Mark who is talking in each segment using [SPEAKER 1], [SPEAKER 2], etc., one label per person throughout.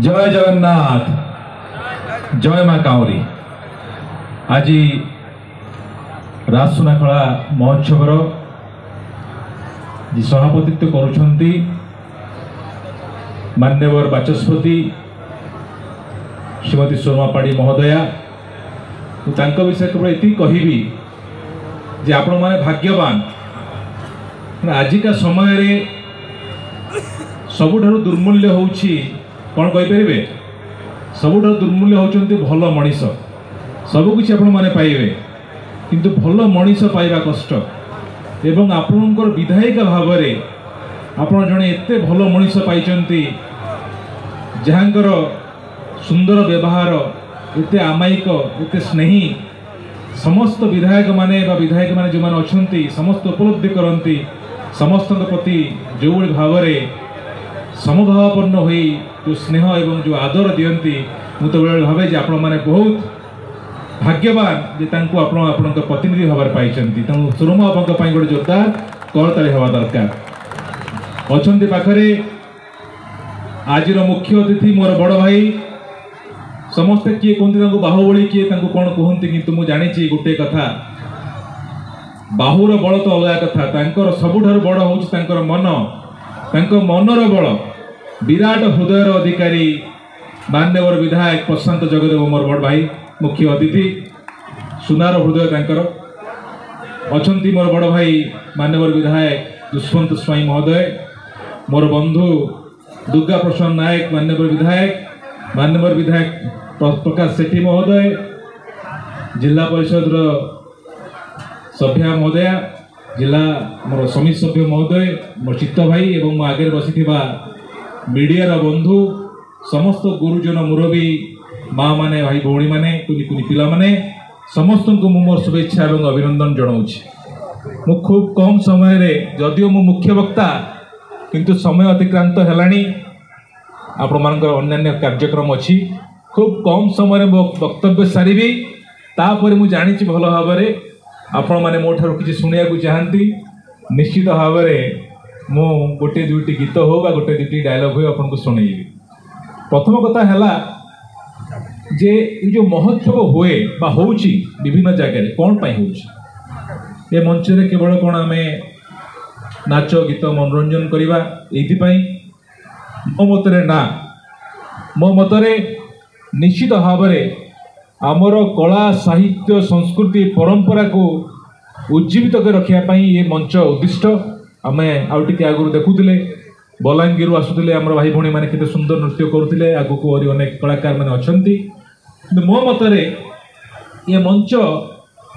[SPEAKER 1] जय जगन्नाथ जय माँ काउरी। आज राजसुनाखला महोत्सव सभापतित्व करुछंती मान्यवर बाचस्पति श्रीमती शर्मा पाड़ी महोदया। तांका विषय केवल ये कहबी जे आपण माने भाग्यवान। आजिका समय रे सबुठारु दुर्मूल्य होउछि कौन कहींपर सबुठारु दुर्मूल्य होउछंती भल मनीष। सबकिछि आपण माने पाइबे किंतु भल मनीष पाइबा कष्ट। एवं आपणकर विधायिका भाव में आपण जड़े एत भल मनीष पाइचंती जहाँकर सुंदर व्यवहार एत आमायिक एत स्नेही समस्त विधायक माने विधायक माने जो माने अछंती समस्त उपलब्धि करती समस्त प्रति जो भाव में समभावापन्न होई जो स्नेह एवं जो आदर दियंती मुझे तो बेले भावे आपण माने बहुत भाग्यवान जे तांको आपण प्रतिनिधि भाव पाइचंती। तेणु सुरमा बाबा गोटे जोरदार करताली हवा दरकार। अछंती पाखरे आज मुख्य अतिथि मोर बड़ भाई समस्ते किए कहते बाहुबली किए कौन कहते किंतु मुझे जानी गोटे कथा बाहुर बल तो अलग कथा तांकर सबुठार बड़ हूँ मन मनर बल विराट हृदयर अधिकारी मान्यवर विधायक प्रशांत जगदेव मोर बड़ भाई मुख्य अतिथि सुनार हृदय तांकर अछंती मोर बड़ भाई मान्यवर विधायक दुष्मंत स्वाई महोदय मोर बंधु दुर्गा प्रसाद नायक मान्यवर विधायक प्रकाश सेठी महोदय जिला परिषद सभ्या महोदया जिला मोर समिति सभ्य महोदय मोर चित्त भाई एवं मो आगे बसी मीडिया बंधु समस्त गुरुजन मुरबी माँ माने भाई भौणी माने कुनी कुनी पिला माने समस्त को मोर शुभेच्छा और अभिनंदन जनाऊँगी। मु खूब कम समय रे जदिओ मु मुख्य वक्ता किंतु समय अतिक्रांत हेलानी आपण मानकर अन्यान्य कार्यक्रम अच्छी खूब कम समय मो वक्तव्य सारी तापर मु जानी भल भाव में आपण मैंने मो ठार किसी शुणा चाहती निश्चित भाव में मु गोटे दुईटी गीत हो गोटे दुईटी डायलॉग हो आपको शुणेबी। प्रथम कथा है जे जो महोत्सव हुए बा होउची विभिन्न जगह कौन पाई होउची ए मंच रे केवल कौन आम नाच गीत मनोरंजन करवा ये मो मतरे ना मो मतरे निश्चित भाव में आमर कला साहित्य संस्कृति परंपरा को उज्जीवित कर रखापी ये मंच उद्दिष्ट। आम आउ टे आगु देखुले बलांगीर आसुले आम भाई भौणी मैंने केते सुंदर नृत्य करुले आगु को अनेक कलाकार मैंने अच्छा मो मतरे ये मंच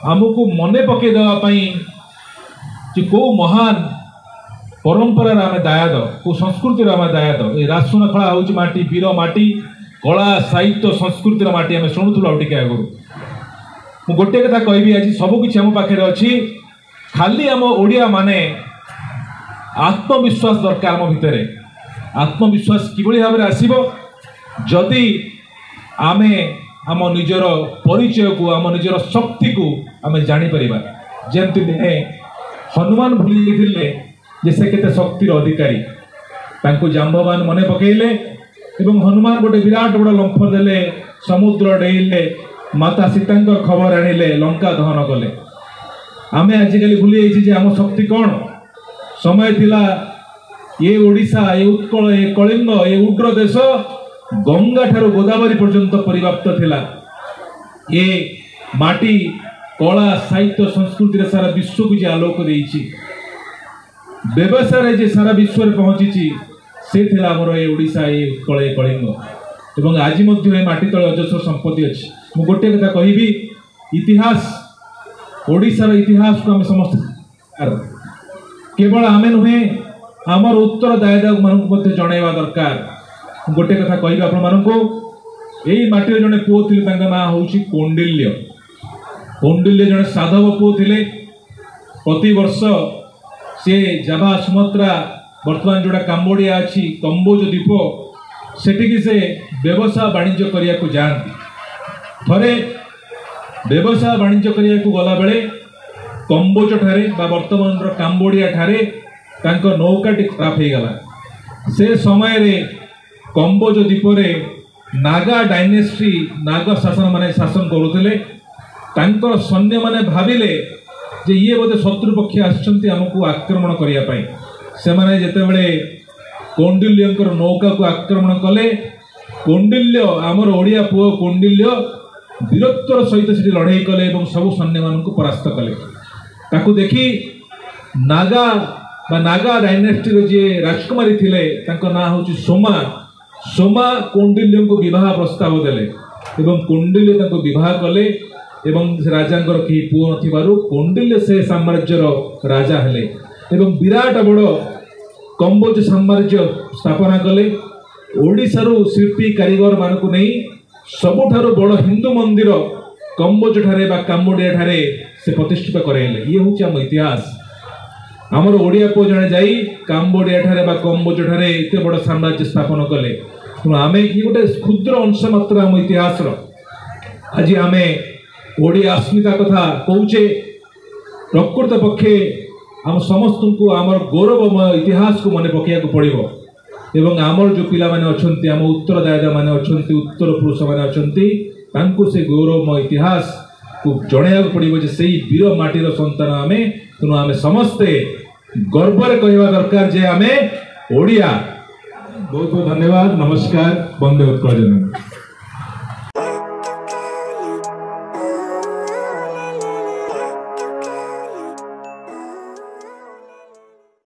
[SPEAKER 1] आमको मने पकई देवाई कौ महान परंपरार आम दायाद कौ संस्कृतिर आम दायाद ये राजसुनाखला हूँ माटी वीर माटी कला साहित्य संस्कृतिर माटी आम शुणुलु आउ टे आगु मु गोटे कथा कहबी आज सबकि आम पाखे अच्छी खाली आम ओडिया माने आत्मविश्वास दरकार आम भितर आत्मविश्वास किभली भाव में आसीबो जदि आमे आम निजर परिचय को आम निजर शक्ति को आम जापर जमती दिने हनुमान भूली जे से केते शक्तिर अधिकारी तांको जाम्बवान मने पकेले एवं हनुमान गोटे विराट बड़ लंफ देले समुद्र डेइले माता सीता खबर आनिले लंका दहन कले। आम आजिकल भूली जाइए आम शक्ति कौन समय थिला ये ओडिशा ये उत्कल ये कलिंग ये उग्र देश गंगा ठारू गोदावरी पर्यंत परिव्याप्त थिला। ये माटी कला साहित्य संस्कृति रे सारा विश्व को जे आलोक देइछि व्यवसाय जे सारा विश्व में पहुंची से थिला हमर ये ओडिशा ये उत्कल ये कलिंग एवं आज मध्य ये माटी तले अजस्र संपत्ति अच्छी। मु गोटे कथा कहबी इतिहास ओडिशार इतिहास को आम समस्त केवल आमे नुहे आमर उत्तरदायिता मानक जनवा दरकार। गोटे कथा कह यही माटी जड़े पुओ थे ना हूँ कौंडिल्य कौंडिल्य जड़े साधव पुओ थे प्रति वर्ष सी जाभा सुमात्रा बर्तमान जोड़ा काम्बोडिया अच्छी कम्बोज द्वीप सेठी से व्यवसाय वाणिज्य करने को जाती थरे व्यवसाय वाणिज्य करने को गला बेले कम्बोज ठारे बर्तमान काम्बोडिया ठारे नौकाटी खराब हो गला से समय रे कंबोज द्वीपरे नागा डायनेस्टी नागा शासन माने शासन करुले सैन्य माने भाविले जे ये बोधे शत्रु पक्षे आसछन्ति हमकु आक्रमण करिया पई से माने जेतेबेले कौंडिल्यंकर नौका को आक्रमण कले कौंडिल्य आमर ओडिया पुओ कौंडिल्य वीरत्वर सहित से लड़ाई कले और सब सैन्य मान परास्त कले ताकू देखी नागा बा नागा डायनेस्टी जी राजकुमारी थिले तांको ना होची सोमा सोमा कौंडिल्य को विवाह प्रस्ताव देले एवं कौंडिल्य तांको विवाह कले एवं राजांकर कहीं पुओ नथिबारु कौंडिल्य से साम्राज्यर राजा हेले एवं विराट बड़ कंबोज साम्राज्य स्थापना कले ओडिशारू शिल्पी कारीगर मानकु नहीं सबुठारु बड़ हिंदू मंदिर कंबोज ठारे बा काम्बोडिया ठारे से प्रतिष्ठित कराइले ये हूँ आम इतिहास आमर ओडिया पुओ जड़े जाई काम्बोडिया ठारे बा कंबोज ठारे एते बड़ साम्राज्य स्थापन कले तेणु आम ये गोटे क्षुद्र अंश मात्र आम इतिहास आज आम ओडिया अस्मिता कथा कौचे प्रकृत पक्षे आम समस्त को आमर गौरवमय इतिहास को मन पकड़ा पड़ो एवं आमर जो पिला माने अछंती आम उत्तरदायिता माने अछंती उत्तर पुरुष माने अछंती तांको से गौरवमय इतिहास को जणैया पड़ो जे सेही वीर माटीर संतान आमे तेणु आमे समस्ते गर्वर कहवा दरकार जे आमे ओडिया। बहुत बहुत धन्यवाद। नमस्कार। वंदे उत्कल जननी।